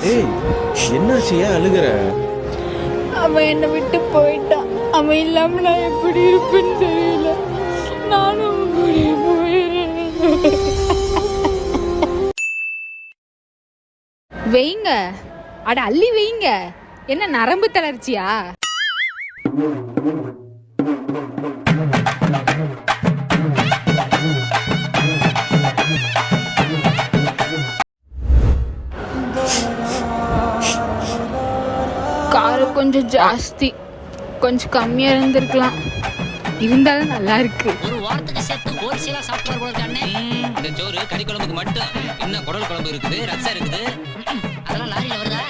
ஏய், என்னாச்சு? ஏன் அழுகுற? அவன் என்னை விட்டு போயிட்டான். அவன் இல்லாம நான் எப்படி இருப்பேன்னு தெரியல. நானும் அவன் கூடயே போயிடுறேன். வெயிங்க, அட அள்ளி வெயிங்க. என்ன நரம்பு தளர்ச்சியா? காரம் கொஞ்சம் ஜாஸ்தி, கொஞ்சம் கம்மியா இருந்திருக்கலாம். இருந்தாலும் நல்லா இருக்கு. ஒரு வாரத்துக்கு சேர்த்து ஹோல்சேலா சாப்பிட்டு போல தானே. இந்த சோறு கறி குழம்புக்கு மட்டும் என்ன குடல் குழம்பு இருக்குது, ரசம் இருக்குது, அதெல்லாம் லாரியில வருதா?